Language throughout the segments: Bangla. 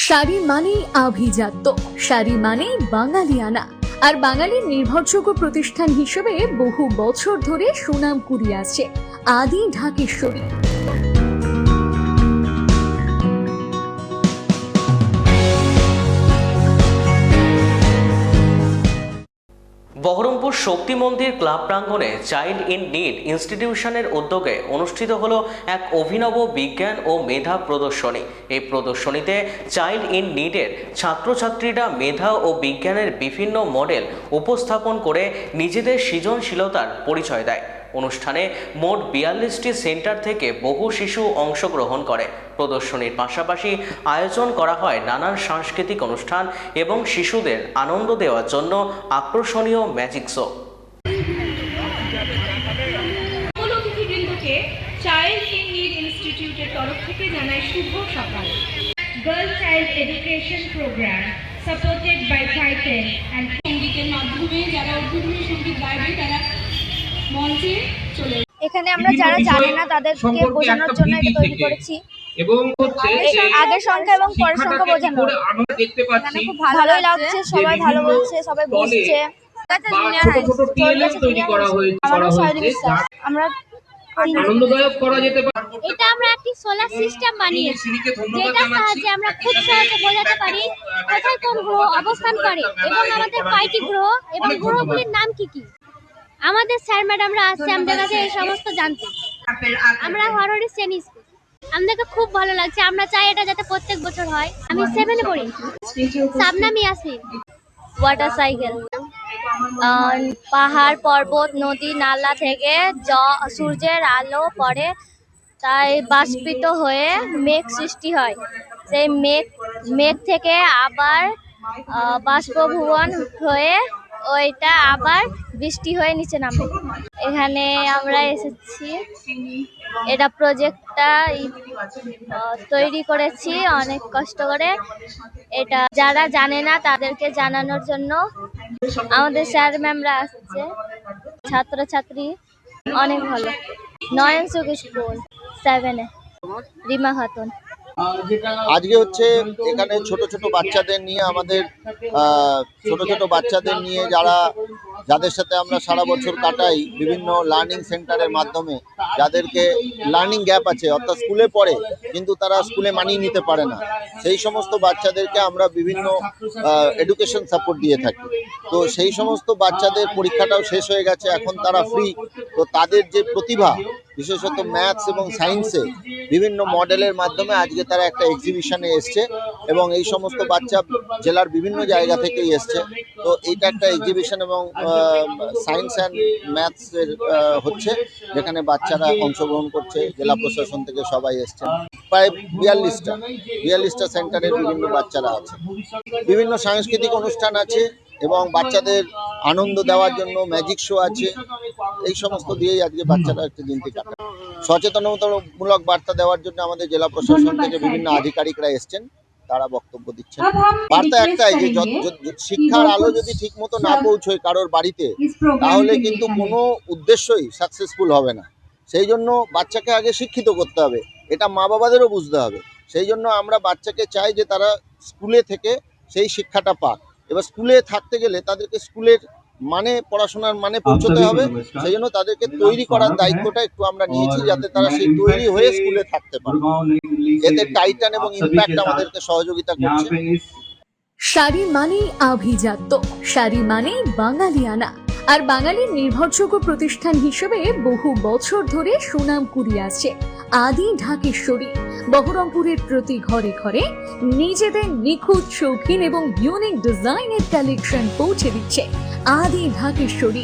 শাড়ি মানেই আভিজাত্য, শাড়ি মানেই বাঙালিয়ানা, আর বাঙালির নির্ভরযোগ্য প্রতিষ্ঠান হিসেবে বহু বছর ধরে সুনাম কুড়িয়ে আসছে আদি ঢাকেশ্বরী। বহরমপুর শক্তি মন্দির ক্লাব প্রাঙ্গণে চাইল্ড ইন নিড ইনস্টিটিউশনের উদ্যোগে অনুষ্ঠিত হলো এক অভিনব বিজ্ঞান ও মেধা প্রদর্শনী। এই প্রদর্শনীতে চাইল্ড ইন নিডের ছাত্রছাত্রীরা মেধা ও বিজ্ঞানের বিভিন্ন মডেল উপস্থাপন করে নিজেদের সৃজনশীলতার পরিচয় দেয়। অনুষ্ঠানে মোট 42টি সেন্টার থেকে বহু শিশু অংশগ্রহণ করে। প্রদর্শনীর পাশাপাশি আয়োজন করা হয় নানান সাংস্কৃতিক অনুষ্ঠান এবং শিশুদের আনন্দ দেওয়ার জন্য আকর্ষণীয় magic show. Child in need ইনস্টিটিউটের তরফ থেকে জানাই শুভ সকাল। Girl child education programme supported by Titan and সঙ্গীতের মাধ্যমে যারা উদ্বোধনী সঙ্গীত গাইবে তারা মঞ্চে চলে। এখানে আমরা যারা জানে না তাদেরকে বোঝানোর জন্য এটা তৈরি করেছি এবং হচ্ছে আগের সংখ্যা এবং পরের সংখ্যা বোঝানো। এখানে খুব ভালোই লাগছে, সবাই ভালো বলছে, সবাই বুঝছে। আমরা আনন্দদায়ক করা যেতে পারে। এটা আমরা একটি সোলার সিস্টেম বানিয়েছি, যেটার সাহায্যে আমরা খুব সহজে বোঝাতে পারি কোথায় কোন গ্রহ অবস্থান করে এবং আমাদের কয়টি গ্রহ এবং গ্রহগুলির নাম কি কি। আমাদের স্যার ম্যাডামরা আসছে আমাদের কাছে এই সমস্ত জানতে। আমরা হরহরি শ্রেণী স্কুল, আমাদেরকে খুব ভালো লাগছে। আমরা চাই এটা যাতে প্রত্যেক বছর হয়। আমি 7 পড়ি। সাবনাম ইয়াসমিন। ওয়াটার সাইকেল, পাহাড় পর্বত নদী নালা থেকে সূর্যের আলো পড়ে, তাই বাষ্পিত হয়ে মেঘ সৃষ্টি হয়। সেই মেঘ থেকে আবার বাষ্পভবন হয়ে ওইটা আবার বৃষ্টি হয়ে নিচে নামে। এখানে আমরা এসেছি, এটা প্রজেক্টটা তৈরি করেছি অনেক কষ্ট করে। এটা যারা জানে না তাদেরকে জানানোর জন্য আমাদের স্যার ম্যামরা আসছে। ছাত্রছাত্রী অনেক ভালো। নয়ন সুখ স্কুল 7 রিমা খাতুন। আজকে হচ্ছে এখানে ছোট ছোট বাচ্চাদের নিয়ে যাদের সাথে আমরা সারা বছর কাটাই বিভিন্ন লার্নিং সেন্টারের মাধ্যমে, যাদেরকে লার্নিং গ্যাপ আছে, অর্থাৎ স্কুলে পড়ে কিন্তু তারা স্কুলে মানিয়ে নিতে পারে না, সেই সমস্ত বাচ্চাদেরকে আমরা বিভিন্ন এডুকেশন সাপোর্ট দিয়ে থাকি। তো সেই সমস্ত বাচ্চাদের পরীক্ষাটাও শেষ হয়ে গেছে, এখন তারা ফ্রি। তো তাদের যে প্রতিভা, বিশেষত ম্যাথস এবং সায়েন্সে বিভিন্ন মডেলের মাধ্যমে আজকে তারা একটা এক্সিবিশনে এসছে এবং এই সমস্ত বাচ্চা জেলার বিভিন্ন জায়গা থেকেই এসছে। তো এইটা একটা এক্সিবিশন এবং সায়েন্স অ্যান্ড ম্যাথসের হচ্ছে, যেখানে বাচ্চারা অংশগ্রহণ করছে। জেলা প্রশাসন থেকে সবাই এসছে, প্রায় 42টা সেন্টারের বিভিন্ন বাচ্চারা আছে। বিভিন্ন সাংস্কৃতিক অনুষ্ঠান আছে এবং বাচ্চাদের আনন্দ দেওয়ার জন্য ম্যাজিক শো আছে। এই সমস্ত দিয়েই আজকে বাচ্চারা একটা দিনটি কাটায়। সচেতনতামূলক বার্তা দেওয়ার জন্য আমাদের জেলা প্রশাসন থেকে বিভিন্ন আধিকারিকরা এসছেন, তারা বক্তব্য দিচ্ছেন। বার্তা একটাই, যে শিক্ষার আলো যদি ঠিক মতো না পৌঁছয় কারোর বাড়িতে, তাহলে কিন্তু কোনো উদ্দেশ্যই সাকসেসফুল হবে না। সেই জন্য বাচ্চাকে আগে শিক্ষিত করতে হবে, এটা মা বাবাদেরও বুঝতে হবে। সেই জন্য আমরা বাচ্চাকে চাই যে তারা স্কুলে থেকে সেই শিক্ষাটা পাক। এবার স্কুলে থাকতে গেলে তাদেরকে স্কুলের পড়াশোনার পৌঁছতে হবে। সেই জন্য তাদেরকে তৈরি করার দায়িত্বটা একটু আমরা নিয়েছি, যাতে তারা সেই তৈরি হয়ে স্কুলে থাকতে পারে। এতে টাইটান এবং ইমপ্যাক্ট আমাদেরকে সহযোগিতা করছে। শাড়ি মানেই আভিজাত্য, শাড়ি মানেই বাঙালিয়ানা, আর বাঙালির নির্ভরযোগ্য প্রতিষ্ঠান হিসেবে বহু বছর ধরে সুনাম কুড়িয়ে আসছে আদি ঢাকেশ্বরী। বহরমপুরের প্রতি ঘরে ঘরে নিজেদের নিখুঁত, শৌখিন এবং ইউনিক ডিজাইনের কালেকশন পৌঁছে দিচ্ছে আদি ঢাকেশ্বরী।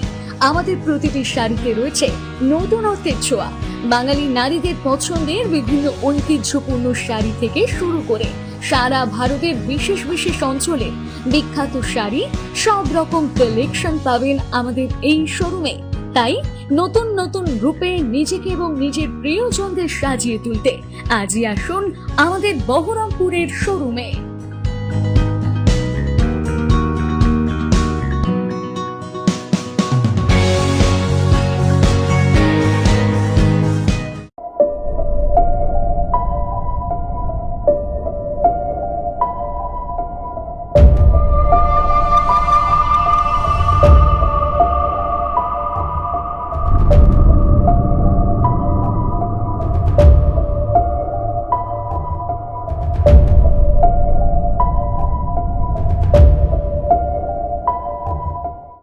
আমাদের প্রতিটি শাড়িতে রয়েছে নতুনত্বের ছোঁয়া। বাঙালি নারীদের পছন্দের বিভিন্ন ঐতিহ্যপূর্ণ শাড়ি থেকে শুরু করে সারা ভারতের বিশেষ বিশেষ অঞ্চলে বিখ্যাত শাড়ি, সব রকম কালেকশন পাবেন আমাদের এই শোরুমে। তাই নতুন নতুন রূপে নিজেকে এবং নিজের প্রিয়জনদের সাজিয়ে তুলতে আজই আসুন আমাদের বহরমপুরের শোরুমে।